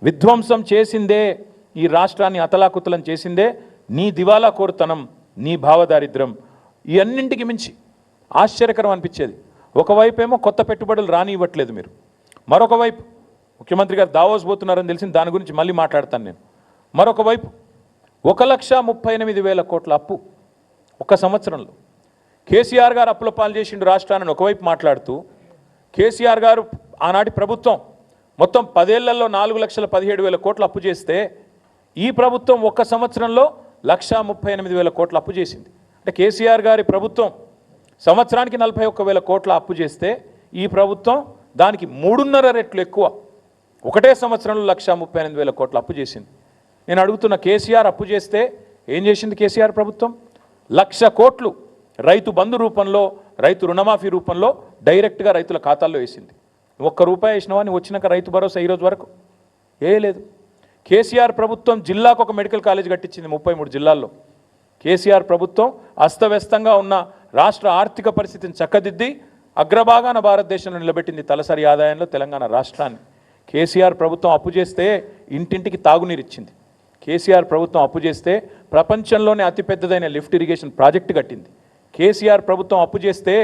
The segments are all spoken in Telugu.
విధ్వంసం చేసిందే, ఈ రాష్ట్రాన్ని అతలాకుతలం చేసిందే నీ దివాలా కోరుతనం, నీ భావదారిద్ర్యం. ఈ అన్నింటికి మించి ఆశ్చర్యకరం అనిపించేది, ఒకవైపు ఏమో కొత్త పెట్టుబడులు రానివ్వట్లేదు మీరు, మరొక వైపు ముఖ్యమంత్రి గారు దావోస్ పోతున్నారని తెలిసింది, దాని గురించి మళ్ళీ మాట్లాడతాను నేను. మరొక వైపు 1,38,000 కోట్ల అప్పు ఒక సంవత్సరంలో. కేసీఆర్ గారు అప్పుల పాలు చేసిండు రాష్ట్రాన్ని ఒకవైపు మాట్లాడుతూ, కేసీఆర్ గారు ఆనాటి ప్రభుత్వం మొత్తం 10 ఏళ్లలో 4,17,000 కోట్ల అప్పు చేస్తే ఈ ప్రభుత్వం ఒక్క సంవత్సరంలో 1,38,000 కోట్ల అప్పు చేసింది. అంటే కేసీఆర్ గారి ప్రభుత్వం సంవత్సరానికి 41,000 కోట్ల అప్పు చేస్తే ఈ ప్రభుత్వం దానికి 3.5 రెట్లు ఎక్కువ ఒకటే సంవత్సరంలో 1,38,000 కోట్ల అప్పు చేసింది. నేను అడుగుతున్న, కేసీఆర్ అప్పు చేస్తే ఏం చేసింది కేసీఆర్ ప్రభుత్వం? 1,00,000 కోట్లు రైతు బంధు రూపంలో, రైతు రుణమాఫీ రూపంలో డైరెక్ట్గా రైతుల ఖాతాల్లో వేసింది. ₹1 వేసినవా నువ్వు వచ్చినాక రైతు భరోసా ఈరోజు వరకు వేయలేదు. కేసీఆర్ ప్రభుత్వం జిల్లాకు ఒక మెడికల్ కాలేజ్ కట్టించింది 33 జిల్లాల్లో. కేసీఆర్ ప్రభుత్వం అస్తవ్యస్తంగా ఉన్న రాష్ట్ర ఆర్థిక పరిస్థితిని చక్కదిద్ది అగ్రభాగాన భారతదేశంలో నిలబెట్టింది తలసరి ఆదాయంలో తెలంగాణ రాష్ట్రాన్ని. కేసీఆర్ ప్రభుత్వం అప్పు చేస్తే ఇంటింటికి తాగునీరు ఇచ్చింది. కేసీఆర్ ప్రభుత్వం అప్పు చేస్తే ప్రపంచంలోనే అతిపెద్దదైన లిఫ్ట్ ఇరిగేషన్ ప్రాజెక్టు కట్టింది. కేసీఆర్ ప్రభుత్వం అప్పు చేస్తే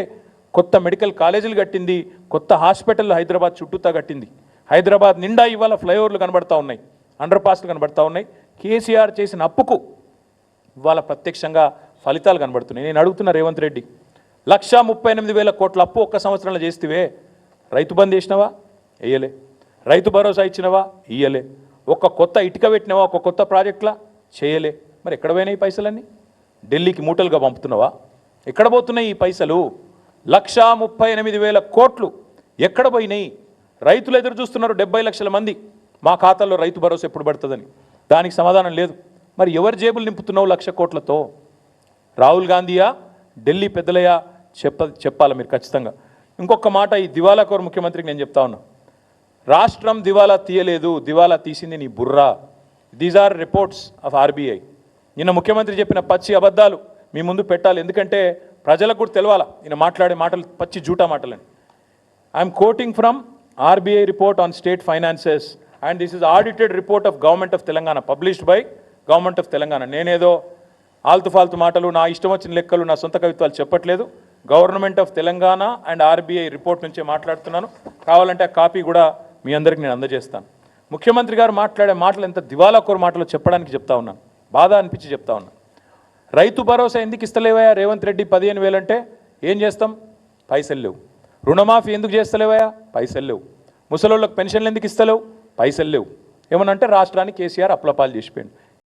కొత్త మెడికల్ కాలేజీలు కట్టింది, కొత్త హాస్పిటల్ హైదరాబాద్ చుట్టూతా కట్టింది. హైదరాబాద్ నిండా ఇవాళ ఫ్లైఓవర్లు కనబడతా ఉన్నాయి, అండర్ పాస్లు కనబడతా ఉన్నాయి. కేసీఆర్ చేసిన అప్పుకు ఇవాళ ప్రత్యక్షంగా ఫలితాలు కనబడుతున్నాయి. నేను అడుగుతున్న రేవంత్ రెడ్డి, 1,38,000 కోట్ల అప్పు ఒక్క సంవత్సరంలో చేస్తేవే, రైతు బంద్ చేసినవా? వేయలే. రైతు భరోసా ఇచ్చినవా? ఇయ్యలే. ఒక కొత్త ఇటుక పెట్టినవా? ఒక కొత్త ప్రాజెక్టులా? చేయలే. మరి ఎక్కడ పోయినాయి ఈ పైసలన్నీ? ఢిల్లీకి మూటలుగా పంపుతున్నావా? ఎక్కడ పోతున్నాయి ఈ పైసలు? 1,38,000 కోట్లు ఎక్కడ పోయినాయి? రైతులు ఎదురు చూస్తున్నారు 70 లక్షల మంది, మా ఖాతాల్లో రైతు భరోసా ఎప్పుడు పడుతుందని. దానికి సమాధానం లేదు. మరి ఎవరి జేబులు నింపుతున్నావు 1,00,000 కోట్లతో? రాహుల్ గాంధీయా, ఢిల్లీ పెద్దలయ్యా? చెప్పాలి మీరు ఖచ్చితంగా. ఇంకొక మాట, ఈ దివాలా కోరు ముఖ్యమంత్రికి నేను చెప్తా ఉన్నా, రాష్ట్రం దివాలా తీయలేదు, దివాలా తీసింది నీ బుర్రా. These are reports of RBI. నిన్న ముఖ్యమంత్రి చెప్పిన పచ్చి అబద్ధాలు మీ ముందు పెట్టాలి, ఎందుకంటే ప్రజలకు కూడా తెలవాలా ఈయన మాట్లాడే మాటలు పచ్చి జూటా మాటలని. I'm quoting from RBI report on state finances and this is audited report of government of Telangana, published by government of Telangana. నేనేదో ఆల్తు మాటలు, నా ఇష్టం వచ్చిన లెక్కలు, నా సొంత కవిత్వాలు చెప్పట్లేదు. Government of Telangana and RBI report నుంచే మాట్లాడుతున్నాను. కావాలంటే ఆ కాపీ కూడా మీ అందరికీ నేను అందజేస్తాను. ముఖ్యమంత్రి గారు మాట్లాడే మాటలు ఎంత దివాలా కోరు మాటలు చెప్పడానికి చెప్తా ఉన్నాను, బాధ అనిపించి చెప్తా ఉన్నాను. రైతు భరోసా ఎందుకు ఇస్తలేవయా రేవంత్ రెడ్డి? 15,000 అంటే ఏం చేస్తాం? పైసలు లేవు. రుణమాఫీ ఎందుకు చేస్తలేవయా? పైసలు లేవు. ముసలోళ్ళకి పెన్షన్లు ఎందుకు ఇస్తలేవు? పైసలు లేవు. ఏమనంటే రాష్ట్రానికి కేసీఆర్ అప్లపాలు చేసిపోయింది.